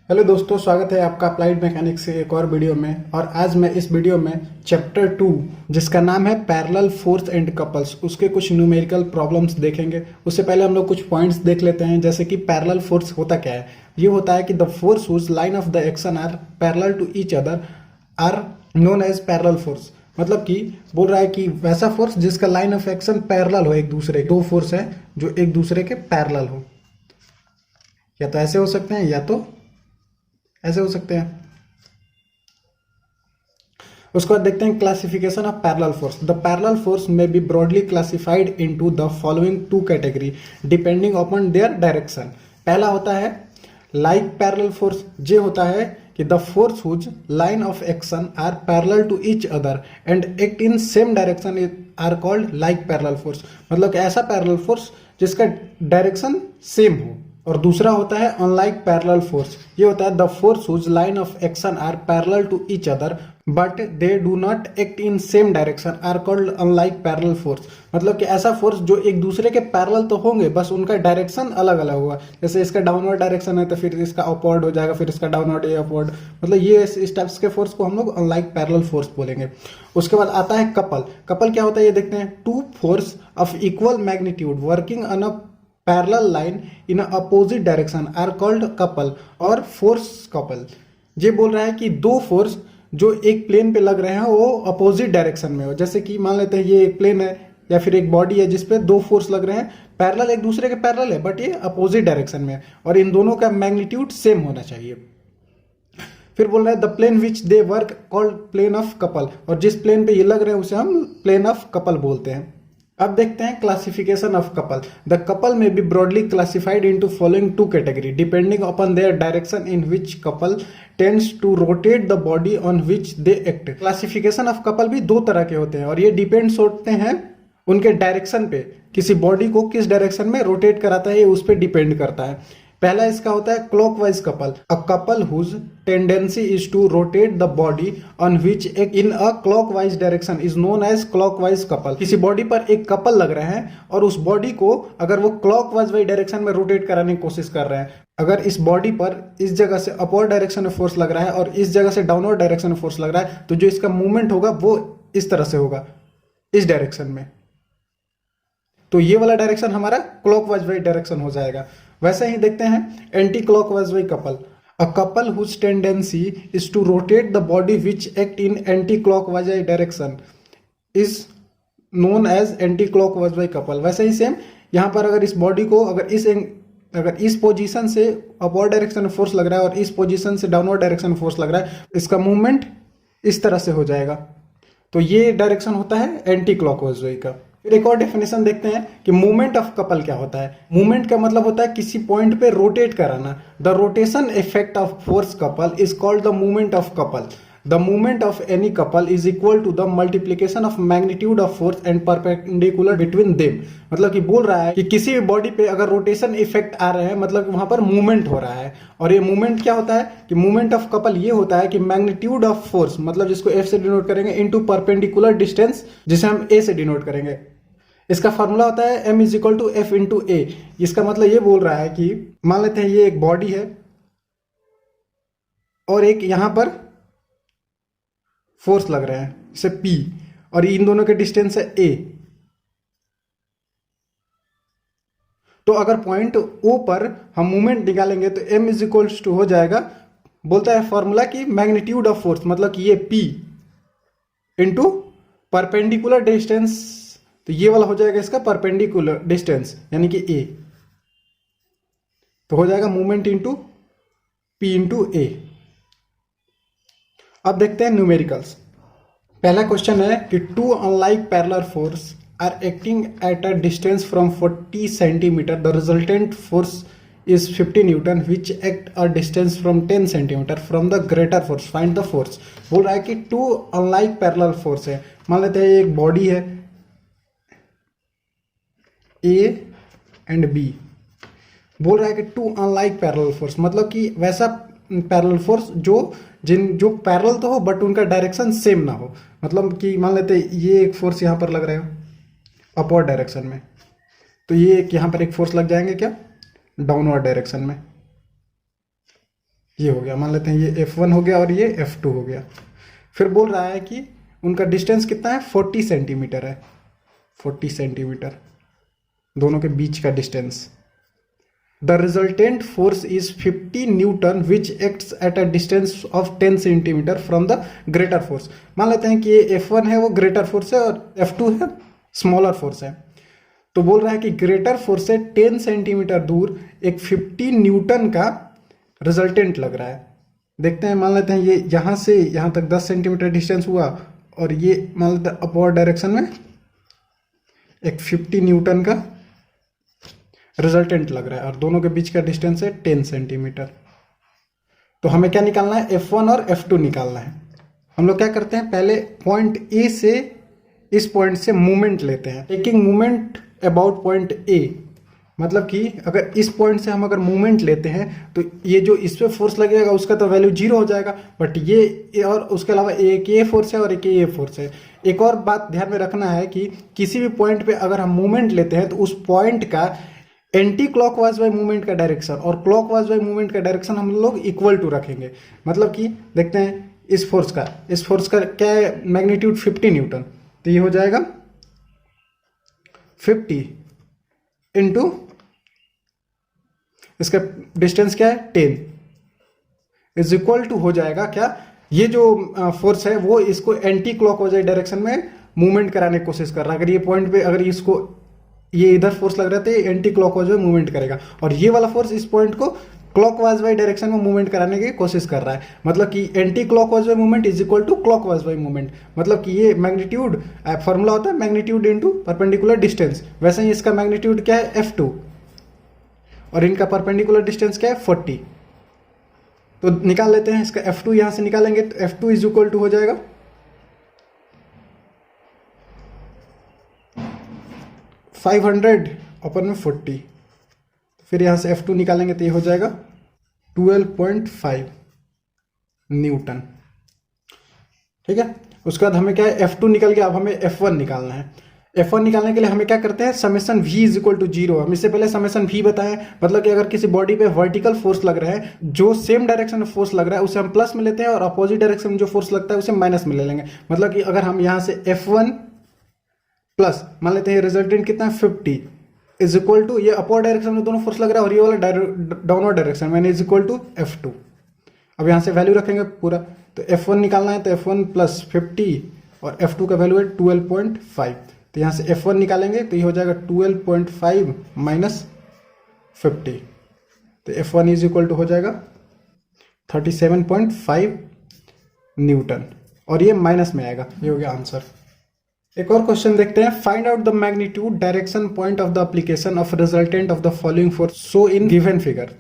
Hello दोस्तों, स्वागत है आपका अप्लाइड मैकेनिक्स के एक और वीडियो में। और आज मैं इस वीडियो में चैप्टर 2 जिसका नाम है पैरेलल फोर्स एंड कपल्स, उसके कुछ न्यूमेरिकल प्रॉब्लम्स देखेंगे। उससे पहले हम लोग कुछ पॉइंट्स देख लेते हैं, जैसे कि पैरेलल फोर्स होता क्या है। ये होता है कि the force whose line of the action are parallel to each other are known as parallel force. मतलब कि बोल रहा है कि वैसा फोर्स जिसका लाइन ऑफ एक्शन पैरेलल हो एक दूसरे के। दो फोर्स है जो एक दूसरे के पैरेलल हो, या तो ऐसे हो सकते हैं या तो ऐसे हो सकते हैं। उसके बाद देखते हैं classification of parallel force. The parallel force may be broadly classified into the following two category depending upon their direction. पहला होता है लाइक पैरेलल फोर्स। ये होता है कि the force whose line of action are parallel to each other and act in same direction are called like parallel force. मतलब कि ऐसा पैरेलल फोर्स जिसका डायरेक्शन सेम हो। और दूसरा होता है अनलाइक पैरेलल फोर्स। ये होता है the force whose line of action are parallel to each other but they do not act in same direction are called unlike parallel force. मतलब कि ऐसा फोर्स जो एक दूसरे के पैरेलल तो होंगे, बस उनका डायरेक्शन अलग अलग होगा। जैसे इसका डाउनवर्ड डायरेक्शन है तो फिर इसका अपवर्ड हो जाएगा, फिर इसका डाउनवर्ड या अपवर्ड। मतलब ये इस टाइप्स के फोर्स को हम लोग अनलाइक पैरेलल फोर्स बोलेंगे। उसके बाद आता है कपल। कपल क्या होता है ये देखते हैं। Two force of equal magnitude working on a parallel line in opposite direction are called couple और फोर्स कपल। ये बोल रहा है कि दो फोर्स जो एक प्लेन पे लग रहे हैं वो अपोजिट डायरेक्शन में हो। जैसे कि मान लेते हैं ये एक प्लेन है या फिर एक बॉडी है जिसपे दो फोर्स लग रहे हैं, पैरेलल एक दूसरे के पैरेलल है बट ये अपोजिट डायरेक्शन में है, और इन दोनों का मैग्नीट्यूड सेम होना चाहिए। फिर बोल रहा है the plane which they work called plane of couple, और जिस प्लेन पे ये लग रहे हैं उसे हम प्लेन ऑफ कपल बोलते हैं। अब देखते हैं classification of couple. The couple may be broadly classified into following two category depending upon their direction in which couple tends to rotate the body on which they act. Classification of couple भी दो तरह के होते हैं और ये depends होते हैं उनके डायरेक्शन पे। किसी बॉडी को किस डायरेक्शन में रोटेट कराता है ये उस पर डिपेंड करता है। पहला इसका होता है clockwise couple. A couple whose tendency is to rotate the body on which act in a clockwise direction is known as clockwise couple. किसी बॉडी पर एक कपल लग रहे हैं और उस बॉडी को अगर वो क्लॉकवाइज डायरेक्शन में रोटेट कराने की कोशिश कर रहे हैं, अगर इस बॉडी पर इस जगह से अपवर्ड डायरेक्शन में फोर्स लग रहा है और इस जगह से डाउनवर्ड डायरेक्शन में फोर्स लग रहा है, तो जो इसका मूवमेंट होगा वो इस तरह से होगा, इस डायरेक्शन में। तो ये वाला डायरेक्शन हमारा क्लॉकवाइज डायरेक्शन हो जाएगा। वैसे ही देखते हैं anti clockwise couple. A couple whose tendency is to rotate the body which act in anti clockwise direction is known as anti clockwise couple. वैसे ही सेम यहाँ पर अगर इस बॉडी को अगर इस पोजीशन से अपवर्ड डायरेक्शन में फोर्स लग रहा है और इस पोजीशन से डाउनवर्ड डायरेक्शन में फोर्स लग रहा है, इसका मूवमेंट इस तरह से हो जाएगा। तो ये डायरेक्शन होता है एंटी क्लॉकवाइज का। फिर एक और डेफिनेशन देखते हैं कि मूवमेंट ऑफ कपल क्या होता है। मूवमेंट का मतलब होता है किसी पॉइंट पे रोटेट कराना। The rotation effect of force couple is called the movement of couple. The movement of any couple is equal to the multiplication of magnitude of force and perpendicular between them. मतलब कि बोल रहा है कि किसी भी body पे अगर रोटेशन इफेक्ट आ रहे हैं मतलब वहां पर मूवमेंट हो रहा है। और ये मूवमेंट क्या होता है कि मूवमेंट ऑफ कपल ये होता है कि मैग्नीट्यूड ऑफ फोर्स, मतलब जिसको एफ से डिनोट करेंगे, इनटू परपेंडिकुलर डिस्टेंस जिसे हम ए से डिनोट करेंगे। इसका फॉर्मूला होता है m is equal to F into A. इसका मतलब ये बोल रहा है कि मान लेते हैं ये एक बॉडी है और एक यहां पर फोर्स लग रहे हैं जैसे P, और इन दोनों के डिस्टेंस है a। तो अगर पॉइंट O पर हम मूवमेंट निकालेंगे तो m इज इक्वल टू हो जाएगा, बोलता है फॉर्मूला की मैग्नीट्यूड ऑफ फोर्स, मतलब कि ये P इंटू परपेंडिकुलर डिस्टेंस। तो ये वाला हो जाएगा इसका परपेंडिकुलर डिस्टेंस यानी कि a, तो हो जाएगा movement into P into a. अब देखते हैं न्यूमेरिकल्स। पहला क्वेश्चन है कि two unlike parallel force are acting at a distance from 40 centimetre. The resultant force is 50 newton which act a distance from 10 centimetre from the greater force, find the force. बोल रहा है कि two unlike parallel force है। मान लेते हैं एक body है A एंड B। बोल रहा है कि टू अनलाइक पैरेलल फोर्स, मतलब कि वैसा पैरेलल फोर्स जो पैरेलल तो हो बट उनका डायरेक्शन सेम ना हो। मतलब कि मान लेते ये एक फोर्स यहाँ पर लग रहा है अपवर्ड डायरेक्शन में, तो ये एक यहाँ पर एक फोर्स लग जाएंगे क्या डाउनवर्ड डायरेक्शन में। ये हो गया, मान लेते हैं ये F1 हो गया और ये F2 हो गया। फिर बोल रहा है कि उनका डिस्टेंस कितना है, 40 सेंटीमीटर है, 40 सेंटीमीटर दोनों के बीच का distance. The resultant force is 50 newton which acts at a distance of 10 centimetre from the greater force. मान लेते हैं कि ये F1 है वो ग्रेटर फोर्स है और F2 है स्मॉलर फोर्स है। तो बोल रहा है कि ग्रेटर फोर्स से 10 सेंटीमीटर दूर एक 50 न्यूटन का रिजल्टेंट लग रहा है। देखते हैं, मान लेते हैं ये यहाँ से यहाँ तक 10 सेंटीमीटर डिस्टेंस हुआ और ये मान लेते हैं अपवर्ड डायरेक्शन में एक 50 न्यूटन का रिजल्टेंट लग रहा है और दोनों के बीच का डिस्टेंस है 10 सेंटीमीटर। तो हमें क्या निकालना है, F1 और F2 निकालना है। हम लोग क्या करते हैं, पहले पॉइंट A से इस पॉइंट से मूवमेंट लेते हैं, taking movement about point A। मतलब कि अगर इस पॉइंट से हम अगर मूवमेंट लेते हैं तो ये जो इस पे फोर्स लगेगा उसका तो वैल्यू 0 हो जाएगा, बट ये और उसके अलावा एक ये फोर्स है और एक ये फोर्स है। एक और बात ध्यान में रखना है कि किसी भी पॉइंट पे अगर हम मूवमेंट लेते हैं तो उस पॉइंट का एंटी क्लॉकवाइज बाय मूवमेंट का डायरेक्शन और क्लॉकवाइज बाय मूवमेंट का डायरेक्शन हम लोग इक्वल टू रखेंगे। मतलब कि देखते हैं इस फोर्स का क्या है, मैग्नीट्यूड 50 न्यूटन, तो ये हो जाएगा 50 इंटू इसका डिस्टेंस क्या है 10 इज इक्वल टू हो जाएगा क्या, ये जो फोर्स है वो इसको एंटी क्लॉकवाइज डायरेक्शन में मूवमेंट कराने की कोशिश कर रहा है। अगर ये पॉइंट पे अगर इसको ये इधर फोर्स लग रहा है तो ये एंटी क्लॉकवाइज में मूवमेंट करेगा और ये वाला फोर्स इस पॉइंट को क्लॉकवाइज बाई डायरेक्शन में मूवमेंट कराने की कोशिश कर रहा है। मतलब कि anti clockwise by movement is equal to clockwise by movement. मतलब कि ये मैग्नीट्यूड फॉर्मूला होता है मैग्नीट्यूड इनटू परपेंडिकुलर डिस्टेंस, वैसे ही इसका मैग्नीट्यूड क्या है F2 और इनका परपेंडिकुलर डिस्टेंस क्या है 40। तो निकाल लेते हैं इसका F2, यहां से निकालेंगे तो F2 इज इक्वल टू हो जाएगा 500 अपन में 40। फिर यहां से F2 निकालेंगे तो ये हो जाएगा 12.5 न्यूटन। ठीक है, उसके बाद हमें क्या है F2 निकल गया, अब हमें F1 निकालना है। F1 निकालने के लिए हमें क्या करते हैं, summation V is equal to 0। हम इससे पहले समेशन V बताएं, मतलब कि अगर किसी बॉडी पे वर्टिकल फोर्स लग रहा है, जो सेम डायरेक्शन में फोर्स लग रहा है उसे हम प्लस में लेते हैं और अपोजिट डायरेक्शन में जो फोर्स लगता है उसे माइनस में ले लेंगे। मतलब कि अगर हम यहां से F1 प्लस मान लेते हैं रिजल्टेंट कितना है 50 इज इक्वल टू, ये अपवर्ड डायरेक्शन में दोनों फोर्स लग रहा है और ये वाला डाउनवर्ड डायरेक्शन में इज इक्वल टू F2। अब यहां से वैल्यू रखेंगे पूरा, तो F1 निकालना है तो F1 प्लस 50 और F2 का वैल्यू है 12.5। तो यहां से F1 निकालेंगे तो ये हो जाएगा 12.5 माइनस 50, तो F1 इज इक्वल टू हो जाएगा 37.5 न्यूटन और ये माइनस में आएगा। ये हो गया आंसर। एक और क्वेश्चन देखते हैं, find out the magnitude direction point of the application of resultant of the following force so in given figure.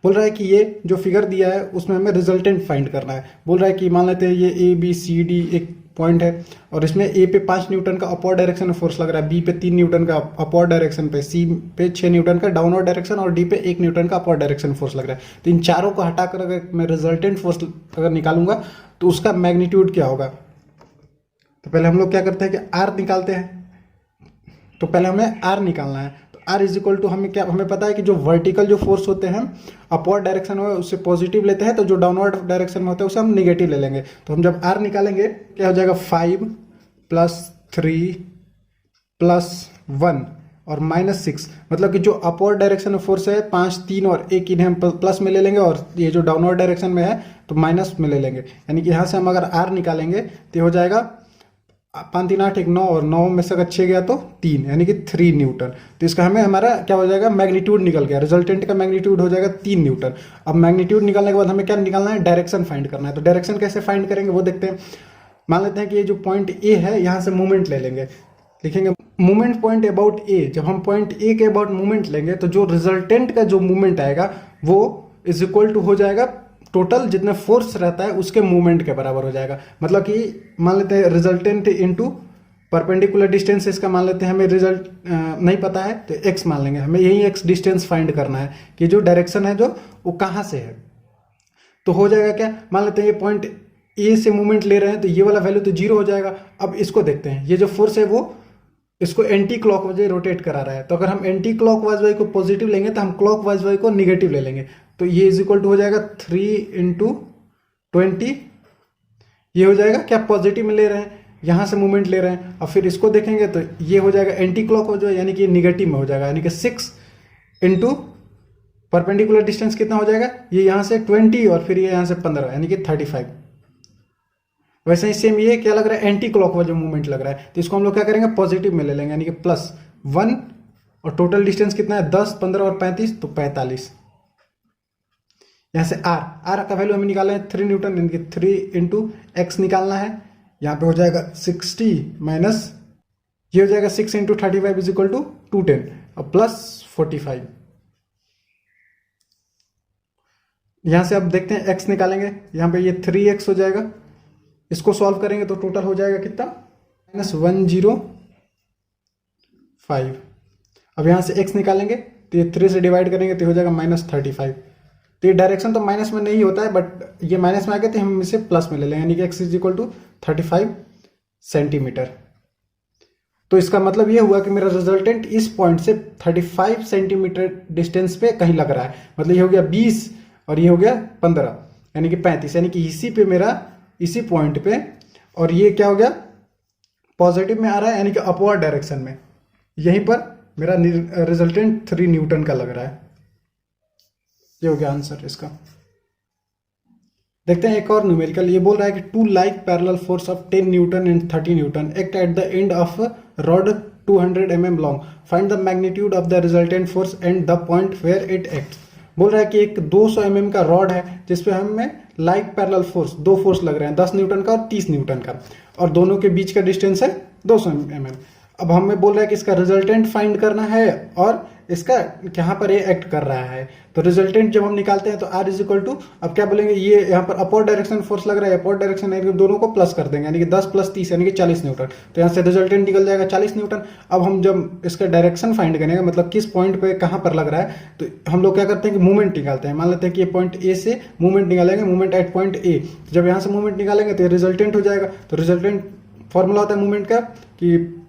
बोल रहा है कि ये जो फिगर दिया है उसमें हमें रिजल्टेंट फाइंड करना है। बोल रहा है कि मान लेते हैं ये ABCD एक पॉइंट है और इसमें A पे 5 न्यूटन का अपवर्ड डायरेक्शन में फोर्स लग रहा है, B पे 3 न्यूटन का अपवर्ड डायरेक्शन पे, C पे 6 न्यूटन का डाउनवर्ड डायरेक्शन और D पे 1 न्यूटन का अपवर्ड डायरेक्शन फोर्स लग रहा है। तो इन चारों को हटाकर अगर मैं रिजल्टेंट फोर्स अगर निकालूंगा तो उसका मैग्नीट्यूड क्या होगा। तो पहले हम लोग क्या करते हैं कि R निकालते हैं, तो पहले हमें R निकालना है। तो R इज इक्वल टू हमें पता है कि जो वर्टिकल जो फोर्स होते हैं अपवर्ड डायरेक्शन में उससे पॉजिटिव लेते हैं, तो जो डाउनवर्ड डायरेक्शन में होता है उसे हम निगेटिव ले लेंगे। तो हम जब R निकालेंगे क्या हो जाएगा 5 + 3 + 1 और -6। मतलब कि जो अपवर्ड डायरेक्शन में फोर्स है 5, 3 और 1 इन्हें हम प्लस में ले लेंगे और ये जो डाउनवर्ड डायरेक्शन में है तो माइनस में ले लेंगे। यानी कि यहाँ से हम अगर R निकालेंगे तो हो जाएगा 5, 3, 8, 1, 9 और 9 में से अगर 6 गया तो 3 यानी कि 3 न्यूटन। तो इसका हमारा क्या हो जाएगा, मैग्नीट्यूड निकल गया। रिजल्टेंट का मैग्नीट्यूड हो जाएगा 3 न्यूटन। अब मैग्नीट्यूड निकालने के बाद हमें क्या निकालना है, डायरेक्शन फाइंड करना है। तो डायरेक्शन कैसे फाइंड करेंगे वो देखते हैं। मान लेते हैं कि ये जो पॉइंट A है यहाँ से मूवमेंट ले लेंगे, लिखेंगे मूवमेंट पॉइंट अबाउट A। जब हम पॉइंट A के अबाउट मूवमेंट लेंगे तो जो रिजल्टेंट का जो मूवमेंट आएगा वो इज इक्वल टू हो जाएगा टोटल जितना फोर्स रहता है उसके मूवमेंट के बराबर हो जाएगा। मतलब कि मान लेते हैं रिजल्टेंट इनटू परपेंडिकुलर डिस्टेंस, इसका मान लेते हैं हमें रिजल्ट नहीं पता है तो x मान लेंगे। हमें यही x डिस्टेंस फाइंड करना है कि जो डायरेक्शन है जो वो कहाँ से है। तो हो जाएगा क्या, मान लेते हैं ये पॉइंट A से मूवमेंट ले रहे हैं तो ये वाला वैल्यू तो 0 हो जाएगा। अब इसको देखते हैं, ये जो फोर्स है वो इसको एंटी क्लॉकवाइज रोटेट करा रहा है। तो अगर हम एंटी क्लॉकवाइज वाई को पॉजिटिव लेंगे तो हम क्लॉकवाइज वाई को निगेटिव ले लेंगे। तो ये इज इक्वल टू हो जाएगा 3 × 20, ये हो जाएगा क्या, पॉजिटिव में ले रहे हैं, यहाँ से मूवमेंट ले रहे हैं। और फिर इसको देखेंगे तो ये हो जाएगा एंटी क्लॉक हो जाएगा, यानी कि निगेटिव में हो जाएगा, यानी कि 6 × परपेंडिकुलर डिस्टेंस कितना हो जाएगा, ये यहाँ से 20 और फिर ये यहाँ से 15, यानी कि 35। वैसे ही सेम ये क्या लग रहा है, एंटी क्लॉक वाला जो मूवमेंट लग रहा है, तो इसको हम लोग क्या करेंगे, पॉजिटिव में ले लेंगे, यानी कि +1, और टोटल डिस्टेंस कितना है 10, 15 और 35, तो 45। यहाँ से आर का वैल्यू हमें निकालना है 3 न्यूटन, यानी कि 3 × x निकालना है। यहाँ पे हो जाएगा 60 माइनस ये हो जाएगा 6 × 35 इज इक्वल टू 210 और +45। यहाँ से अब देखते हैं x निकालेंगे, यहाँ पे ये 3x हो जाएगा, इसको सॉल्व करेंगे तो टोटल हो जाएगा कितना, -105। अब यहाँ से x निकालेंगे तो ये 3 से डिवाइड करेंगे तो हो जाएगा -35। तो ये डायरेक्शन तो माइनस में नहीं होता है, बट ये माइनस में आ गया तो हम इसे प्लस में ले लेंगे, यानी कि x is equal to 35 centimetre. तो इसका मतलब ये हुआ कि मेरा रिजल्टेंट इस पॉइंट से 35 सेंटीमीटर डिस्टेंस पे कहीं लग रहा है, मतलब ये हो गया 20 और ये हो गया 15, यानी कि 35, यानी कि इसी पे मेरा, इसी पॉइंट पे, और ये क्या हो गया, पॉजिटिव में आ रहा है, यानी कि अपवर्ड डायरेक्शन में। यहीं पर मेरा रिजल्टेंट 3 न्यूटन का लग रहा है। ये हो गया आंसर इसका। देखते हैं एक और न्यूमेरिकल, ये बोल रहा है कि 2 like parallel force of 10 newton and 30 newton act at the end of rod 200 mm long, find the magnitude of the resultant force and the point where it act. बोल रहा है कि एक 200 mm का रॉड है जिसपे हमें लाइक पैरेलल फोर्स, 2 फोर्स लग रहे हैं, 10 न्यूटन का और 30 न्यूटन का, और दोनों के बीच का डिस्टेंस है 200 mm। अब हमें बोल रहा है कि इसका रिजल्टेंट फाइंड करना है और इसका यहाँ पर ये एक्ट कर रहा है। तो रिजल्टेंट जब हम निकालते हैं तो R इज इक्वल टू, अब क्या बोलेंगे, ये यहाँ पर अपवर्ड डायरेक्शन फोर्स लग रहा है, अपवर्ड डायरेक्शन है, दोनों को प्लस कर देंगे, यानी कि 10 + 30 यानी कि 40 न्यूटन। तो यहाँ से रिजल्टेंट निकल जाएगा 40 न्यूटन। अब हम जब इसका डायरेक्शन फाइंड करेंगे, मतलब किस पॉइंट पे कहाँ पर लग रहा है, तो हम लोग क्या करते हैं कि मूवमेंट निकालते हैं। मान लेते हैं कि ये पॉइंट ए से मूवमेंट निकालेंगे, मूवमेंट एट पॉइंट ए। जब यहाँ से मूवमेंट निकालेंगे तो रिजल्टेंट हो जाएगा। तो रिजल्टेंट फॉर्मूला होता है मूवमेंट का कि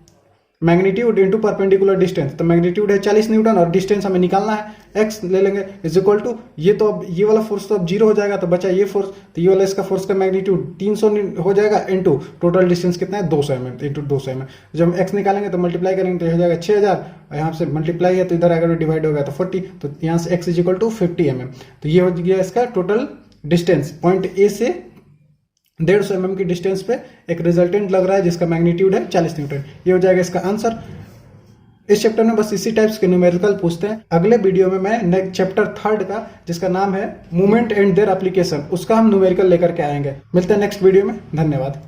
मैग्नीट्यूड इंटू परपेंडिकुलर डिस्टेंस। तो मैग्नीट्यूड है 40 न्यूटन और डिस्टेंस हमें निकालना है, x ले लेंगे इज इक्वल टू, ये तो अब ये वाला फोर्स तो अब 0 हो जाएगा, तो बचा ये फोर्स, तो ये वाला इसका फोर्स का मैग्नीट्यूड 300 हो जाएगा, इंटू टोटल डिस्टेंस कितना है 200 mm, इंटू 200 mm। जब हम x निकालेंगे तो मल्टीप्लाई करेंगे तो हो जाएगा 6000, और यहाँ से मल्टीप्लाई है तो इधर अगर डिवाइड होगा तो 40, तो यहाँ से x is equal to 50 mm। तो ये हो गया इसका टोटल डिस्टेंस, पॉइंट ए से 150 mm की डिस्टेंस पे एक रिजल्टेंट लग रहा है जिसका मैग्नीट्यूड है 40 न्यूटन। ये हो जाएगा इसका आंसर। इस चैप्टर में बस इसी टाइप्स के न्यूमेरिकल पूछते हैं। अगले वीडियो में मैं नेक्स्ट चैप्टर 3 का, जिसका नाम है मूवमेंट एंड देयर एप्लीकेशन, उसका हम न्यूमेरिकल लेकर के आएंगे। मिलते हैं नेक्स्ट वीडियो में, धन्यवाद।